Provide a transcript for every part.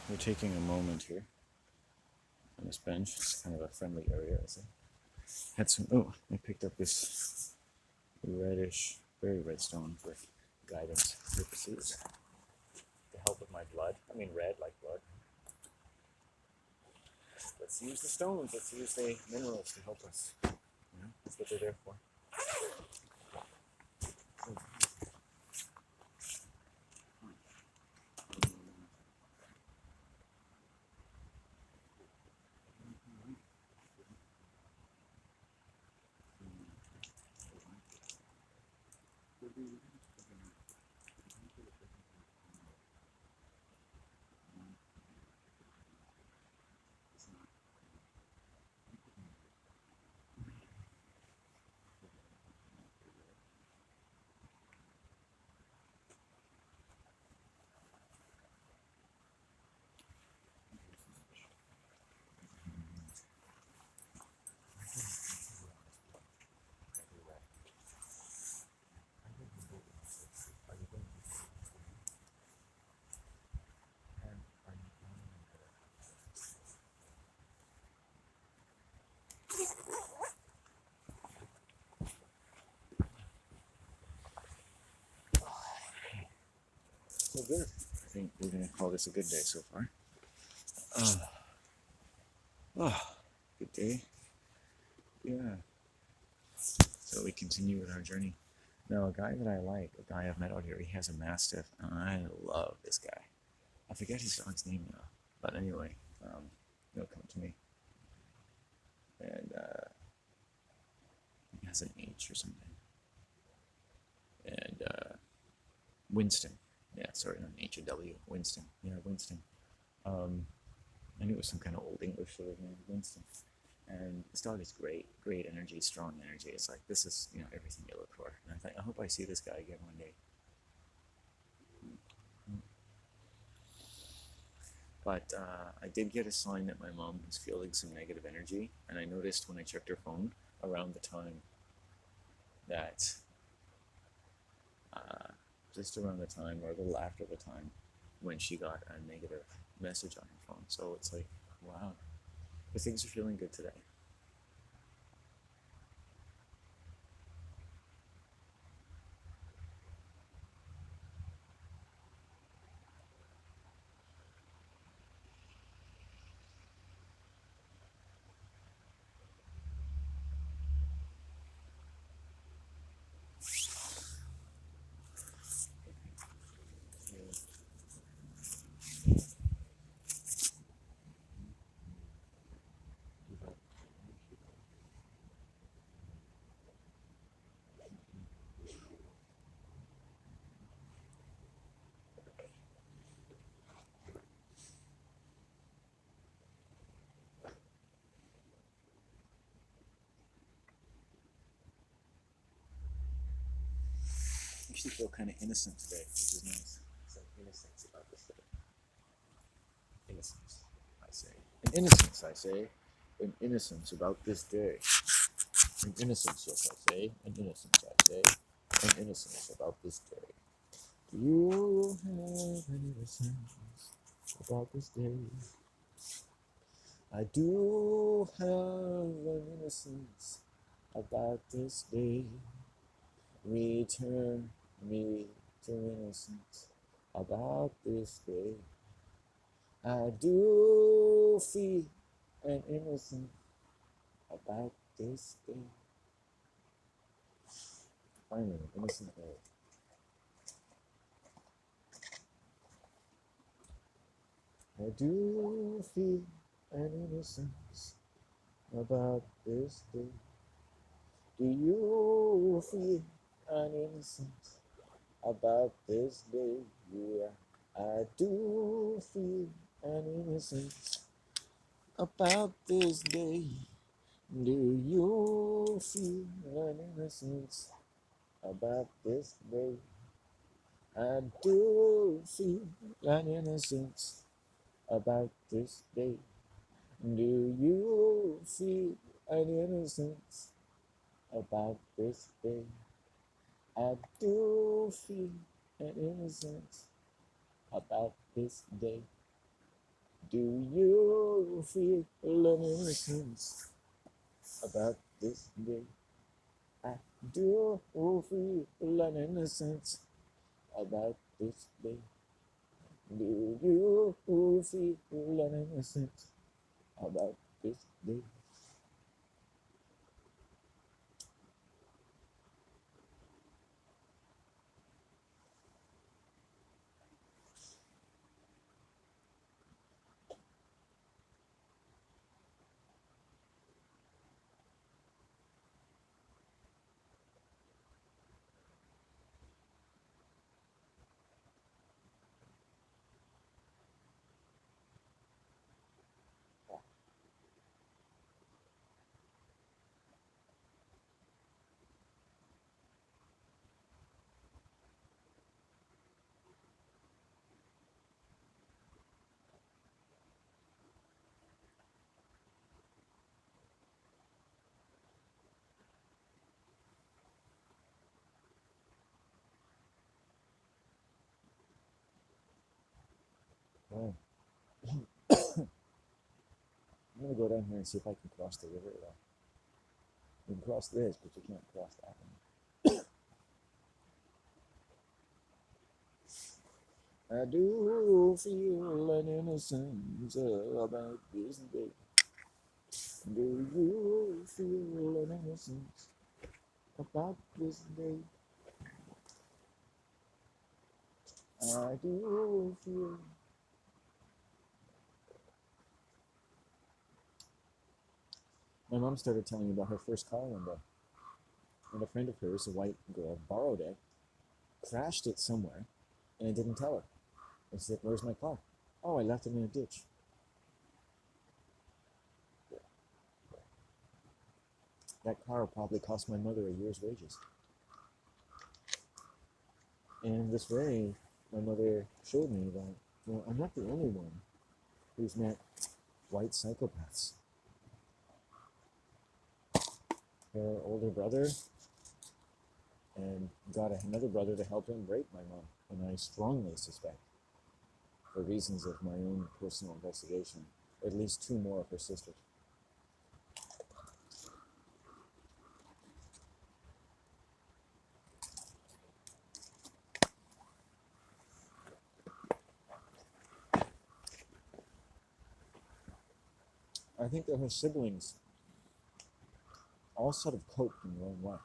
We're taking a moment here on this bench. It's kind of a friendly area. Had some. Oh, I picked up this reddish, very red stone for guidance purposes to help with my blood. I mean, red like blood. Let's use the stones. Let's use the minerals to help us. That's what they're there for. So good. I think we're gonna call this a good day so far. Good day. Yeah. So we continue with our journey. Now, a guy that I like, a guy I've met out here, he has a Mastiff, and I love this guy. I forget his dog's name now, but anyway, it'll come to me. And he has an H or something. And Winston. Yeah, sorry, not an H, a W. Winston. Yeah, Winston. I knew it was some kind of old English sort of name, Winston. And this dog is great, great energy, strong energy. It's like, this is, everything you look for. And I hope I see this guy again one day. But I did get a sign that my mom was feeling some negative energy, and I noticed when I checked her phone around the time that, just around the time or a little after the time when she got a negative message on her phone. So it's like, wow, but things are feeling good today. I actually feel kind of innocent today, which is nice. Some innocence about this day. Innocence, I say. An innocence, I say. An innocence about this day. An innocence, yes, I say. An innocence, I say. An innocence about this day. Do you have an innocence about this day? I do have an innocence about this day. Return me to innocence about this day. I do feel an innocence about this day. Finally, an innocent day. I do feel an innocence about this day. Do you feel an innocence about this day? Yeah, I do feel an innocence about this day. Do you feel an innocence about this day? I do feel an innocence about this day. Do you feel an innocence about this day? I do feel an innocence about this day. Do you feel an innocence about this day? I do feel an innocence about this day. Do you feel an innocence about this day? Oh, I'm gonna go down here and see if I can cross the river at all. You can cross this, but you can't cross that one. I do feel an innocence about this day. Do you feel an innocence about this day? I do feel. My mom started telling me about her first car one day. And a friend of hers, a white girl, borrowed it, crashed it somewhere, and it didn't tell her. And she said, "Where's my car?" "Oh, I left it in a ditch." That car probably cost my mother a year's wages. And in this way, my mother showed me that, I'm not the only one who's met white psychopaths. Her older brother and got another brother to help him rape my mom. And I strongly suspect, for reasons of my own personal investigation, at least two more of her sisters. I think that her siblings all sort of coped in their own way.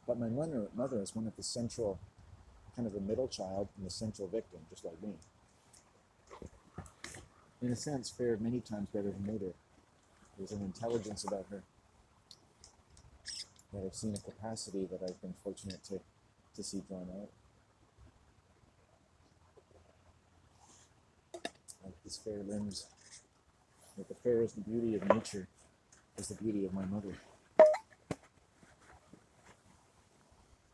But my mother is one of the central, kind of the middle child and the central victim, just like me. In a sense, fared many times better than they did. There's an intelligence about her that I've seen, a capacity that I've been fortunate to see drawn out. Like these fair limbs, like the fairest beauty of nature is the beauty of my mother.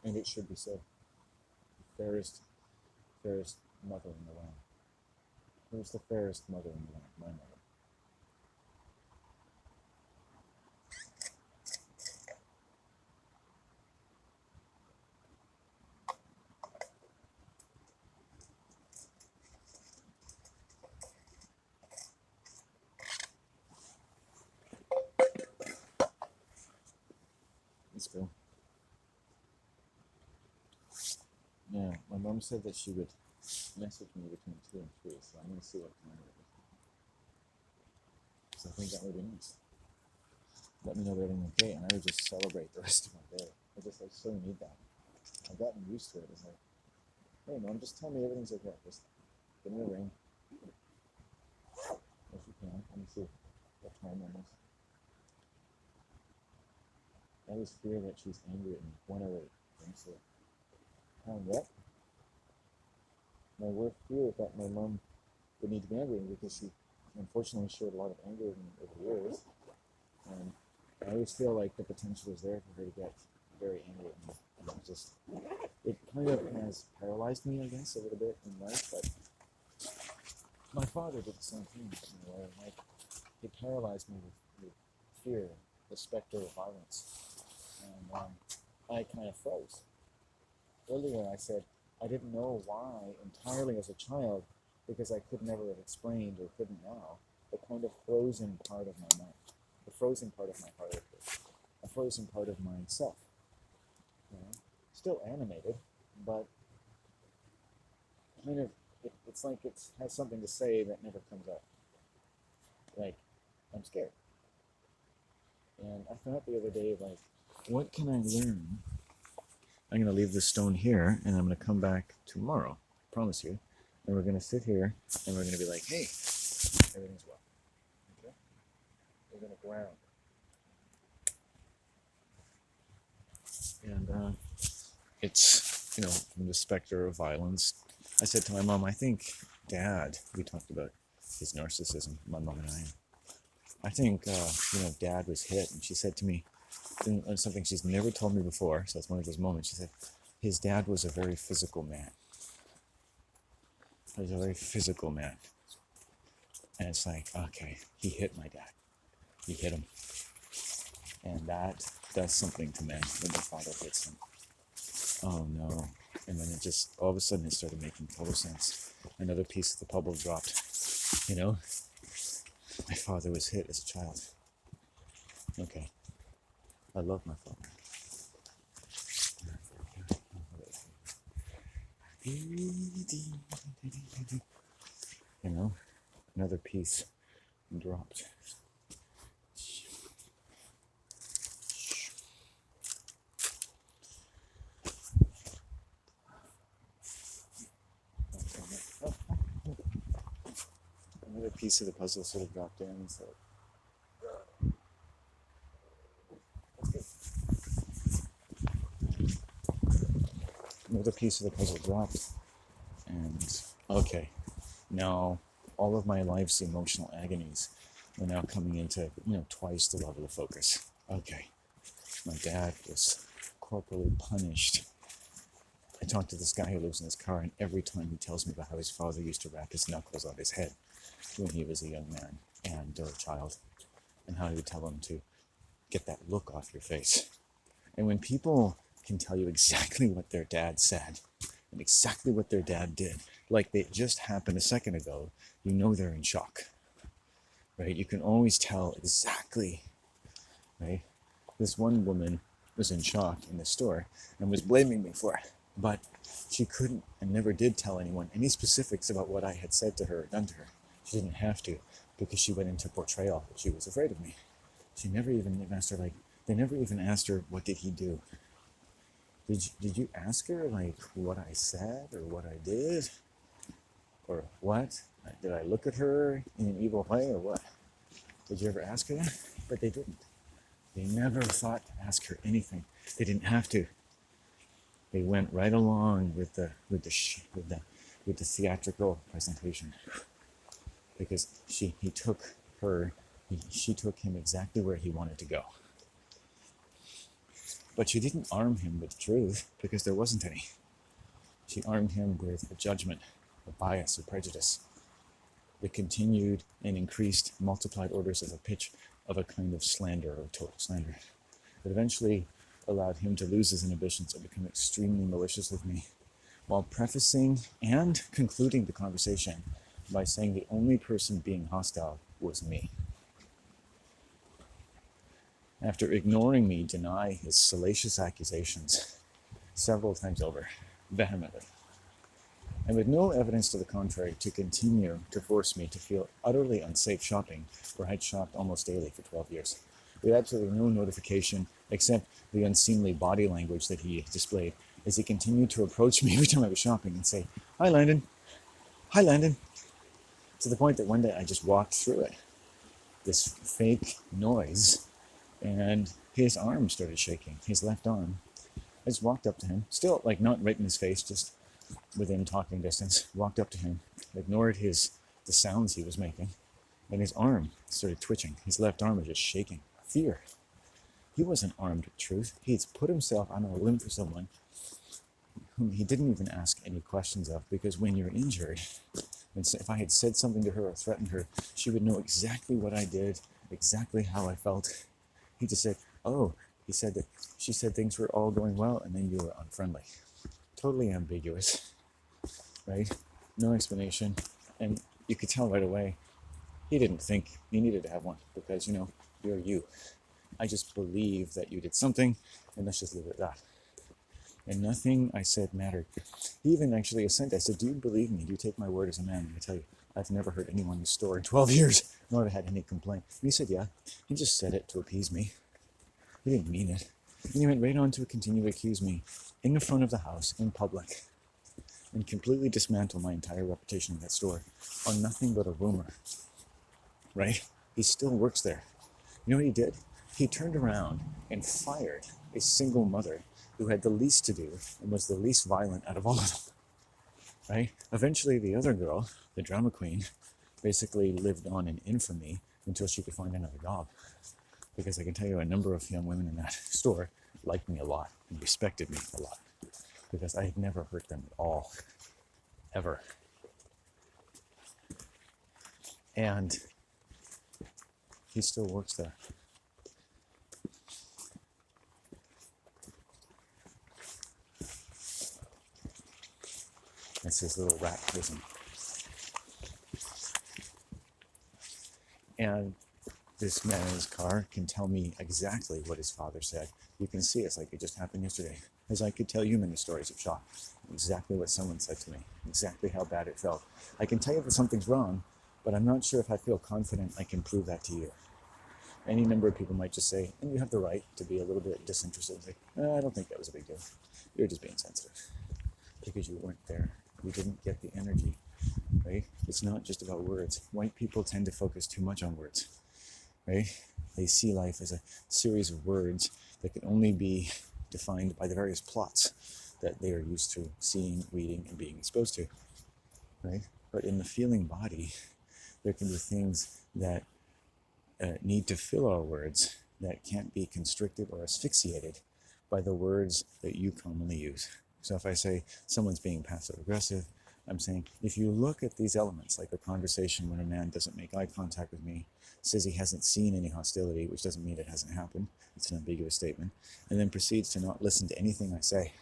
And it should be so. The fairest mother in the land. Who's the fairest mother in the land? My mother. Let's go. Yeah, my mom said that she would message me between 2 and 3, so I'm going to see what time it is. So I think that would be nice. Let me know that everything's okay, and I would just celebrate the rest of my day. I so need that. I've gotten used to it. It's like, hey, Mom, just tell me everything's okay. Just give me a ring. If you can. Let me see what time it is. I always fear that she's angry at me. 108. Let me see. What? My worst fear is that my mom would need to be angry because she unfortunately showed a lot of anger in me over the years. And I always feel like the potential is there for her to get very angry at me. And it kind of has paralyzed me, I guess, a little bit in life, but my father did the same thing in a way. Like, it paralyzed me with fear, the specter of violence. And I kind of froze. Earlier I said I didn't know why entirely as a child, because I could never have explained, or couldn't now, the kind of frozen part of my mind, the frozen part of my heart, a frozen part of myself. You know? Still animated, but kind of, it's like it has something to say that never comes out. Like, I'm scared. And I thought the other day, like, what can I learn? I'm going to leave this stone here, and I'm going to come back tomorrow, I promise you. And we're going to sit here, and we're going to be like, hey, everything's well. Okay? We're going to ground. And it's, from the specter of violence. I said to my mom, I think Dad, we talked about his narcissism, my mom and I think, Dad was hit, and she said to me, something she's never told me before, so it's one of those moments, she said, his dad was a very physical man. He was a very physical man. And it's like, okay, he hit my dad. He hit him. And that does something to men when their father hits them. Oh no. And then it just, all of a sudden it started making total sense. Another piece of the puzzle dropped. My father was hit as a child. Okay. I love my father. Another piece dropped. Another piece of the puzzle sort of dropped in, so another piece of the puzzle dropped, and okay, now all of my life's emotional agonies are now coming into, twice the level of focus. Okay, my dad was corporally punished. I talked to this guy who lives in his car, and every time he tells me about how his father used to wrap his knuckles on his head when he was a young man and a child, and how he would tell him to get that look off your face. And when people can tell you exactly what their dad said and exactly what their dad did, like it just happened a second ago, they're in shock, right? You can always tell exactly, right? This one woman was in shock in the store and was blaming me for it, but she couldn't and never did tell anyone any specifics about what I had said to her or done to her. She didn't have to, because she went into portrayal that she was afraid of me. She never even asked her, they never even asked her, what did he do? Did you ask her, what I said or what I did? Or what? Did I look at her in an evil way or what? Did you ever ask her that? But they didn't. They never thought to ask her anything. They didn't have to. They went right along with the theatrical presentation, because she took him exactly where he wanted to go. But she didn't arm him with truth, because there wasn't any. She armed him with a judgment, a bias, a prejudice, the continued and increased multiplied orders of a pitch of a kind of slander, or total slander, that eventually allowed him to lose his inhibitions and become extremely malicious with me, while prefacing and concluding the conversation by saying the only person being hostile was me. After ignoring me deny his salacious accusations several times over, vehemently, and with no evidence to the contrary, to continue to force me to feel utterly unsafe shopping where I'd shopped almost daily for 12 years, with absolutely no notification except the unseemly body language that he displayed as he continued to approach me every time I was shopping and say, "Hi, Landon. Hi, Landon." To the point that one day I just walked through it, this fake noise, and his arm started shaking, his left arm. I just walked up to him, still not right in his face, just within talking distance, walked up to him, ignored the sounds he was making, and his arm started twitching. His left arm was just shaking. Fear. He wasn't armed with truth. He had put himself on a limb for someone whom he didn't even ask any questions of, because when you're injured, if I had said something to her or threatened her, she would know exactly what I did, exactly how I felt, He just said, oh, he said that she said things were all going well and then you were unfriendly. Totally ambiguous, right? No explanation. And you could tell right away he didn't think he needed to have one because, you're you. I just believe that you did something, and let's just leave it at that. And nothing I said mattered. He even actually assented. I said, do you believe me? Do you take my word as a man? And I tell you, I've never heard anyone in the store in 12 years, nor have I had any complaint. And he said, yeah. He just said it to appease me. He didn't mean it. And he went right on to continue to accuse me in the front of the house, in public, and completely dismantle my entire reputation in that store on nothing but a rumor. Right? He still works there. You know what he did? He turned around and fired a single mother who had the least to do and was the least violent out of all of them. Right? Eventually, the other girl, the drama queen, basically lived on in infamy until she could find another job. Because I can tell you a number of young women in that store liked me a lot and respected me a lot. Because I had never hurt them at all. Ever. And he still works there. It's his little rat prison. And this man in his car can tell me exactly what his father said. You can see it's like it just happened yesterday. As I could tell you many stories of shock. Exactly what someone said to me. Exactly how bad it felt. I can tell you if something's wrong, but I'm not sure if I feel confident I can prove that to you. Any number of people might just say, and you have the right to be a little bit disinterested. Like, I don't think that was a big deal. You're just being sensitive. Because you weren't there. You didn't get the energy, right? It's not just about words. White people tend to focus too much on words, right? They see life as a series of words that can only be defined by the various plots that they are used to seeing, reading, and being exposed to, right? But in the feeling body, there can be things that need to fill our words that can't be constricted or asphyxiated by the words that you commonly use. So if I say someone's being passive aggressive, I'm saying if you look at these elements, like a conversation when a man doesn't make eye contact with me, says he hasn't seen any hostility, which doesn't mean it hasn't happened, it's an ambiguous statement, and then proceeds to not listen to anything I say,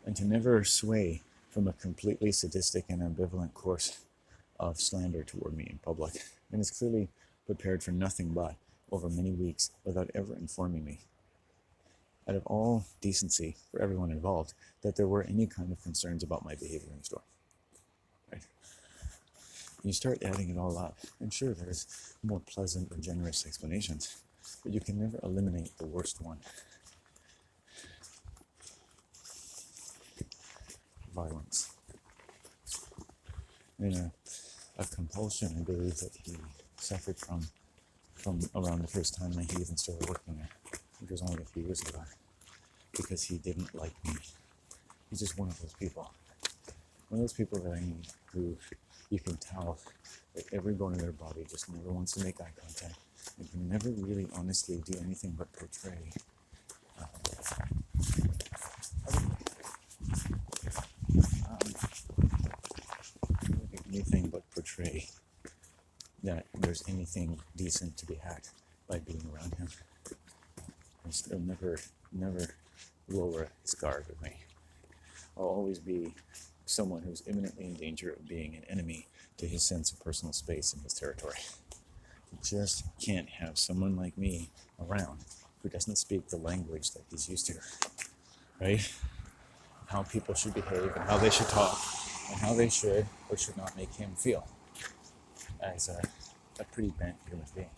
and to never sway from a completely sadistic and ambivalent course of slander toward me in public, and is clearly prepared for nothing but, over many weeks, without ever informing me, out of all decency for everyone involved, that there were any kind of concerns about my behavior in the store. Right? You start adding it all up, and sure, there's more pleasant or generous explanations, but you can never eliminate the worst one. Violence. Of compulsion, I believe that he suffered from around the first time that he even started working there, which was only a few years ago, because he didn't like me. He's just one of those people. One of those people that I meet who you can tell that every bone in their body just never wants to make eye contact and can never really honestly do anything but portray anything but portray that there's anything decent to be had by being around him. He'll never lower his guard with me. I'll always be someone who's imminently in danger of being an enemy to his sense of personal space in his territory. You just can't have someone like me around who doesn't speak the language that he's used to, right? How people should behave and how they should talk and how they should or should not make him feel as a pretty bent human being.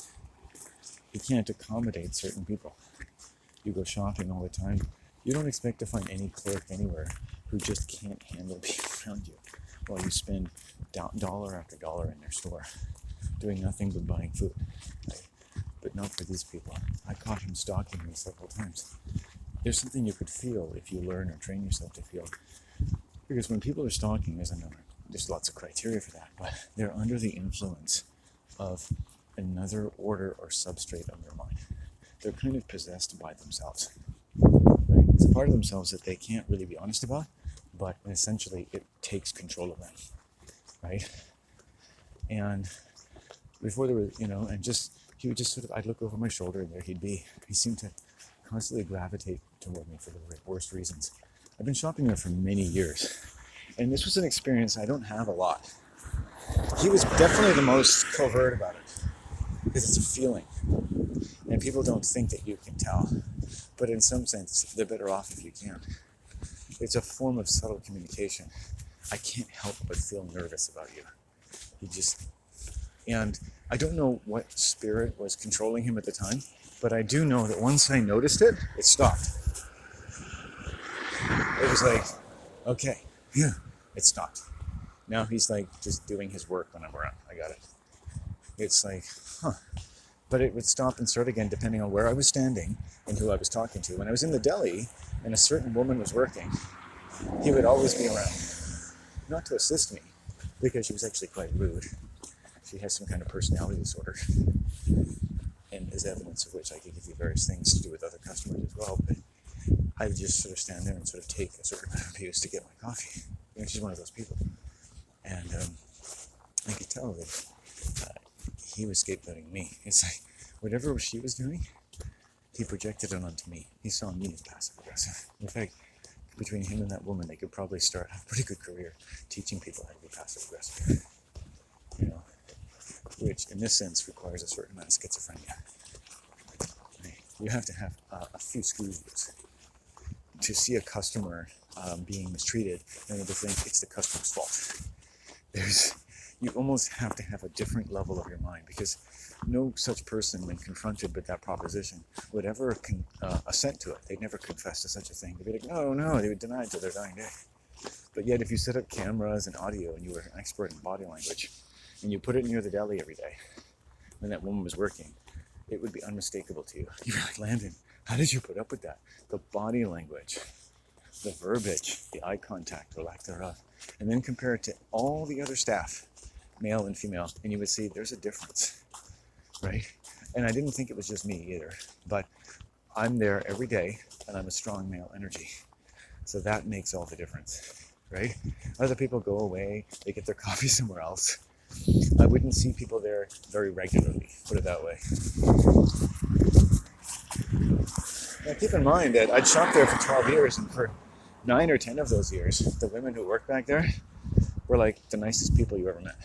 He can't accommodate certain people. You go shopping all the time. You don't expect to find any clerk anywhere who just can't handle being around you while you spend dollar after dollar in their store doing nothing but buying food. Right? But not for these people. I caught him stalking me several times. There's something you could feel if you learn or train yourself to feel. Because when people are stalking, there's lots of criteria for that, but they're under the influence of another order or substrate of their mind. They're kind of possessed by themselves. Right? It's a part of themselves that they can't really be honest about, but essentially it takes control of them. Right? And before there was, and just he would just sort of, I'd look over my shoulder and there he'd be. He seemed to constantly gravitate toward me for the worst reasons. I've been shopping there for many years, and this was an experience I don't have a lot. He was definitely the most covert about it, because it's a feeling, and people don't think that you can tell, but in some sense, they're better off if you can. It's a form of subtle communication. I can't help but feel nervous about you. And I don't know what spirit was controlling him at the time, but I do know that once I noticed it, it stopped. It was like, okay, yeah, it stopped. Now he's like just doing his work when I'm around. I got it. It's like, huh. But it would stop and start again depending on where I was standing and who I was talking to. When I was in the deli and a certain woman was working, he would always be around. Not to assist me, because she was actually quite rude. She has some kind of personality disorder, and as evidence of which I could give you various things to do with other customers as well. But I would just sort of stand there and sort of take a certain amount of abuse to get my coffee. You know, she's one of those people. And I could tell that he was scapegoating me. It's like, whatever she was doing, he projected it onto me. He saw me as passive aggressive. In fact, between him and that woman, they could probably start a pretty good career teaching people how to be passive aggressive. You know, which in this sense requires a certain amount of schizophrenia. You have to have a few screws to see a customer being mistreated and to think it's the customer's fault. You almost have to have a different level of your mind, because no such person, when confronted with that proposition, would ever assent to it. They'd never confess to such a thing. They'd be like, no, they would deny it to their dying day. But yet if you set up cameras and audio and you were an expert in body language and you put it near the deli every day when that woman was working, it would be unmistakable to you. You'd be like, Landon, how did you put up with that? The body language, the verbiage, the eye contact or lack thereof, and then compare it to all the other staff, male and female, and you would see there's a difference, right? And I didn't think it was just me either, but I'm there every day and I'm a strong male energy. So that makes all the difference, right? Other people go away, they get their coffee somewhere else. I wouldn't see people there very regularly, put it that way. Now keep in mind that I'd shopped there for 12 years, and for 9 or 10 of those years, the women who worked back there were like the nicest people you ever met.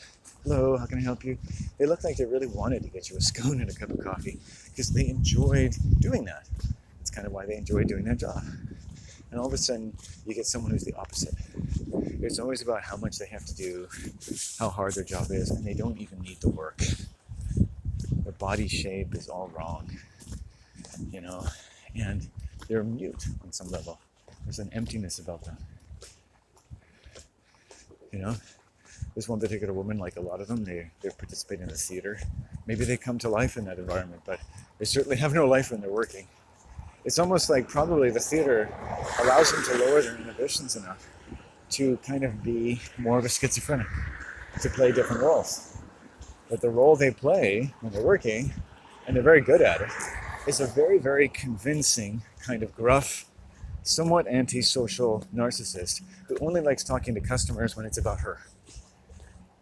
Hello, how can I help you? They looked like they really wanted to get you a scone and a cup of coffee because they enjoyed doing that. It's kind of why they enjoyed doing their job. And all of a sudden, you get someone who's the opposite. It's always about how much they have to do, how hard their job is, and they don't even need to work. Their body shape is all wrong, you know, and they're mute on some level. There's an emptiness about them, you know. This one particular woman, like a lot of them, they participate in the theater. Maybe they come to life in that environment, but they certainly have no life when they're working. It's almost like probably the theater allows them to lower their inhibitions enough to kind of be more of a schizophrenic, to play different roles. But the role they play when they're working, and they're very good at it, is a very, very convincing kind of gruff, somewhat antisocial narcissist who only likes talking to customers when it's about her.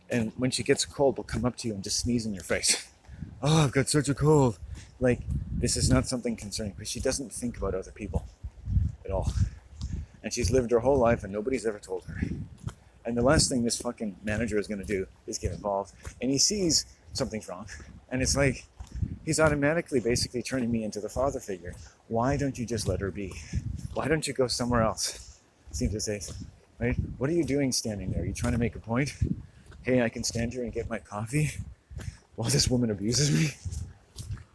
And when she gets a cold, will come up to you and just sneeze in your face. Oh, I've got such a cold. Like, this is not something concerning, because she doesn't think about other people at all. And she's lived her whole life and nobody's ever told her. And the last thing this fucking manager is going to do is get involved. And he sees something's wrong. And it's like, he's automatically basically turning me into the father figure. Why don't you just let her be? Why don't you go somewhere else? Seems to say, right? What are you doing standing there? Are you trying to make a point? Hey, I can stand here and get my coffee while this woman abuses me?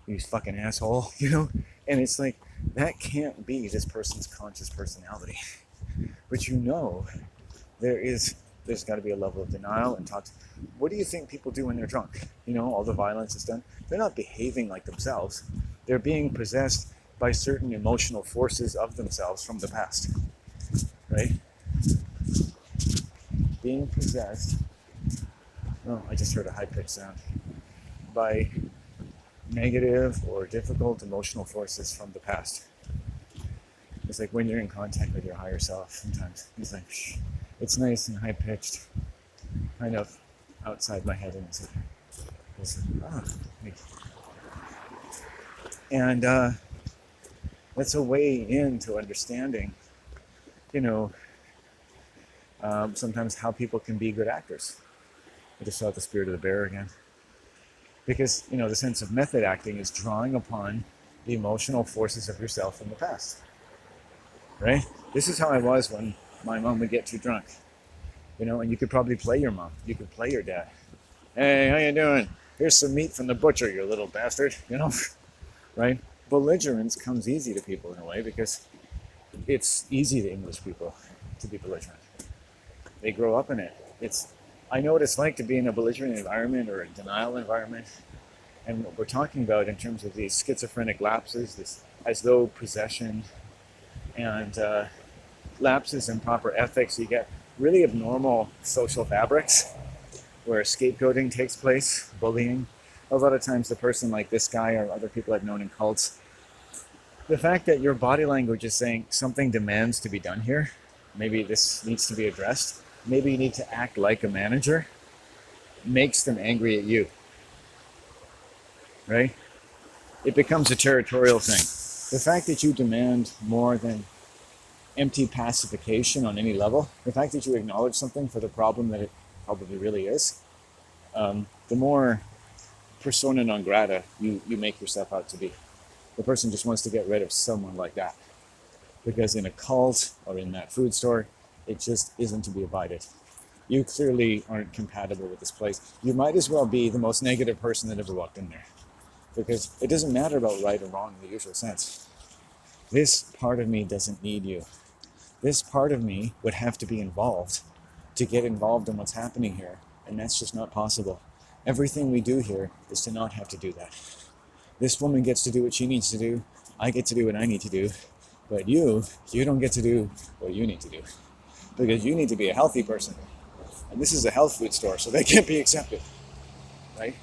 You fucking asshole, you know? And it's like, that can't be this person's conscious personality. But you know, there's got to be a level of denial and toxic. What do you think people do when they're drunk? You know, all the violence is done. They're not behaving like themselves. They're being possessed by certain emotional forces of themselves from the past, right? Being possessed, oh, I just heard a high-pitched sound, by negative or difficult emotional forces from the past. It's like when you're in contact with your higher self sometimes. It's like, it's nice and high-pitched, kind of outside my head, and it's like, And that's a way into understanding, you know, sometimes how people can be good actors. I just saw the spirit of the bear again. Because, the sense of method acting is drawing upon the emotional forces of yourself from the past, right? This is how I was when my mom would get too drunk, and you could probably play your mom. You could play your dad. Hey, how you doing? Here's some meat from the butcher, you little bastard, right? Belligerence comes easy to people in a way because it's easy to English people to be belligerent. They grow up in it. I know what it's like to be in a belligerent environment or a denial environment. And what we're talking about in terms of these schizophrenic lapses, this as though possession and lapses in proper ethics, you get really abnormal social fabrics where scapegoating takes place, bullying. A lot of times the person like this guy or other people I've known in cults, the fact that your body language is saying something demands to be done here, maybe this needs to be addressed, maybe you need to act like a manager, makes them angry at you, right? It becomes a territorial thing. The fact that you demand more than empty pacification on any level, the fact that you acknowledge something for the problem that it probably really is, the more persona non grata you make yourself out to be. The person just wants to get rid of someone like that. Because in a cult or in that food store, it just isn't to be abided. You clearly aren't compatible with this place. You might as well be the most negative person that ever walked in there. Because it doesn't matter about right or wrong in the usual sense. This part of me doesn't need you. This part of me would have to be involved to get involved in what's happening here. And that's just not possible. Everything we do here is to not have to do that. This woman gets to do what she needs to do. I get to do what I need to do. But you don't get to do what you need to do. Because you need to be a healthy person. And this is a health food store, so they can't be accepted. Right?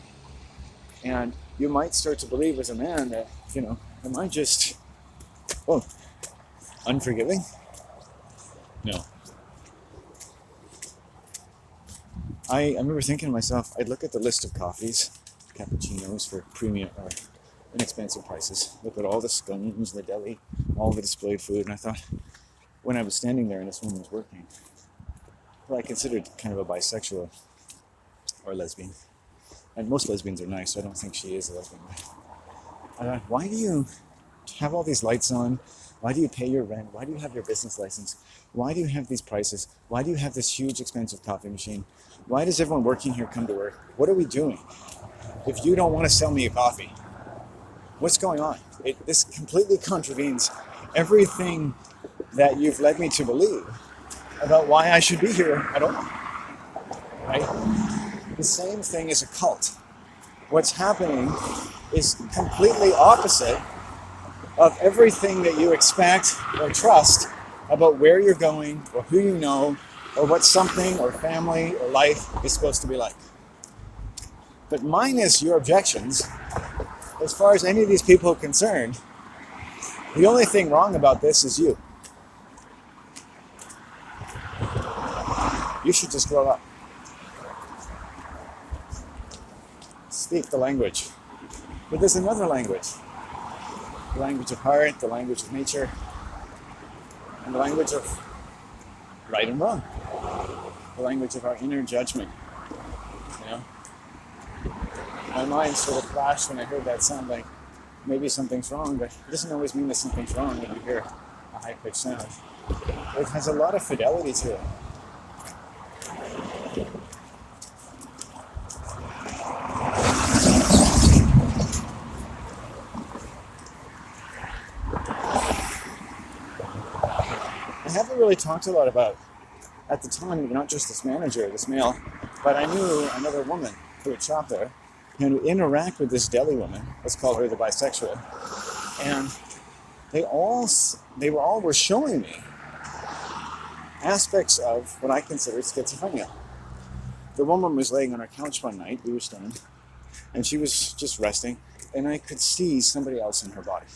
And you might start to believe as a man that, am I just, unforgiving? No. I remember thinking to myself, I'd look at the list of coffees, cappuccinos for premium or inexpensive prices. Look at all the scones, the deli, all the displayed food, and I thought, when I was standing there and this woman was working, I considered kind of a bisexual or a lesbian. And most lesbians are nice, so I don't think she is a lesbian. I thought, why do you have all these lights on? Why do you pay your rent? Why do you have your business license? Why do you have these prices? Why do you have this huge expensive coffee machine? Why does everyone working here come to work? What are we doing if you don't want to sell me a coffee? What's going on? This completely contravenes everything that you've led me to believe about why I should be here at all. Right? The same thing as a cult. What's happening is completely opposite of everything that you expect or trust about where you're going or who you know or what something or family or life is supposed to be like. But minus your objections, as far as any of these people are concerned, the only thing wrong about this is you. You should just grow up. Speak the language. But there's another language. The language of heart, the language of nature, and the language of right and wrong. The language of our inner judgment. My mind sort of flashed when I heard that sound like maybe something's wrong, but it doesn't always mean that something's wrong when you hear a high-pitched sound. It has a lot of fidelity to it. I haven't really talked a lot about, at the time, not just this manager, this male, but I knew another woman who would shop there and would interact with this deli woman. Let's call her the bisexual. And they were showing me aspects of what I considered schizophrenia. The woman was laying on her couch one night, we were staying, and she was just resting, and I could see somebody else in her body.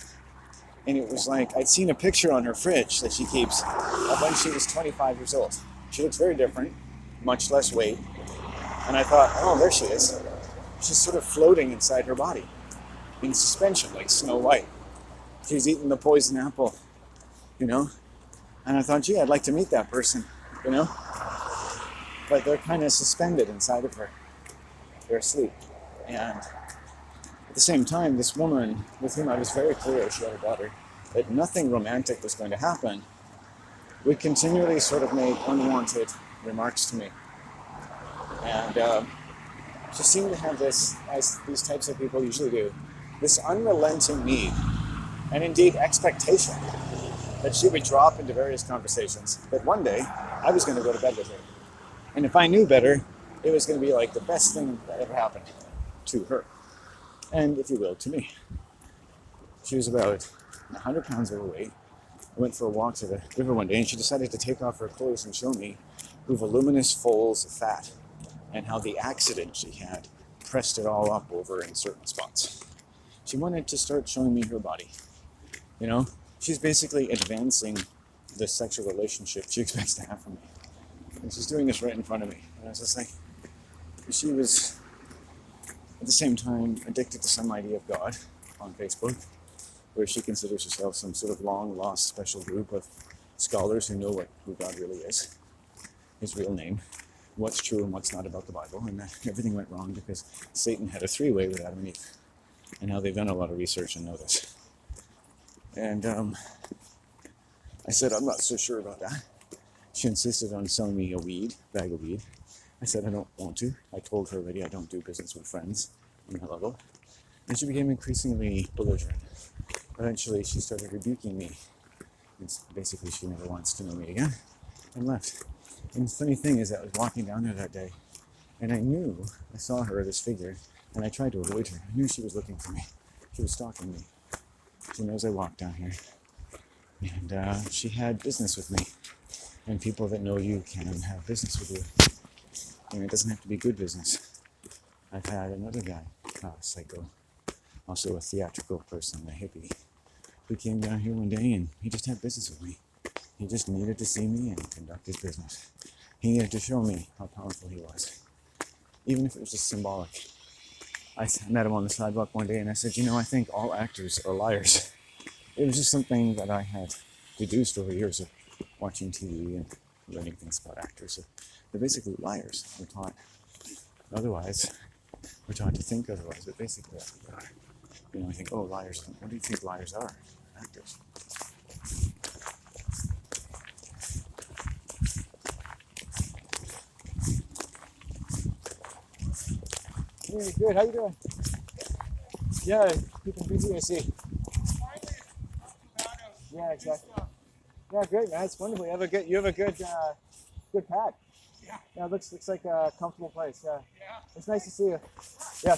And it was like, I'd seen a picture on her fridge that she keeps of when she was 25 years old. She looks very different, much less weight. And I thought, oh, there she is. She's sort of floating inside her body. in suspension, like Snow White. She's eating the poison apple, you know? And I thought, gee, I'd like to meet that person, you know? But they're kind of suspended inside of her. They're asleep. And at the same time, this woman with whom I was very clear, she had a daughter, that nothing romantic was going to happen, would continually sort of make unwanted remarks to me. And she seemed to have this, as these types of people usually do, this unrelenting need, and indeed expectation, that she would drop into various conversations, that one day I was going to go to bed with her. And if I knew better, it was going to be like the best thing that ever happened to her. And, if you will, to me. She was about 100 pounds overweight. I went for a walk to the river one day, and she decided to take off her clothes and show me her voluminous folds of fat and how the accident she had pressed it all up over in certain spots. She wanted to start showing me her body. You know, she's basically advancing the sexual relationship she expects to have from me. And she's doing this right in front of me. And I was just like, she was at the same time addicted to some idea of God on Facebook, where she considers herself some sort of long-lost special group of scholars who know who God really is, his real name, what's true and what's not about the Bible, and that everything went wrong because Satan had a three-way with Adam and Eve, and how they've done a lot of research and know this. And I said, I'm not so sure about that. She insisted on selling me a bag of weed. I said, I don't want to. I told her already I don't do business with friends on that level. And she became increasingly belligerent. Eventually, she started rebuking me. And basically, she never wants to know me again, and left. And the funny thing is that I was walking down there that day, and I saw her, this figure, and I tried to avoid her. I knew she was looking for me. She was stalking me. She knows I walk down here. And she had business with me. And people that know you can have business with you. And it doesn't have to be good business. I've had another guy, psycho, also a theatrical person, a hippie, who came down here one day and he just had business with me. He just needed to see me and conduct his business. He needed to show me how powerful he was, even if it was just symbolic. I met him on the sidewalk one day and I said, I think all actors are liars. It was just something that I had deduced over years of watching TV and learning things about actors. So they're basically liars. We're taught otherwise. We're taught to think otherwise, but basically that's what they are. I think, liars. What do you think liars are? Actors. Hey, good. How you doing? Yeah, keeping busy, I see. Yeah, exactly. Yeah, great, man. It's wonderful. You have a good pad. Yeah, it looks like a comfortable place. Yeah. It's nice to see you. Yeah.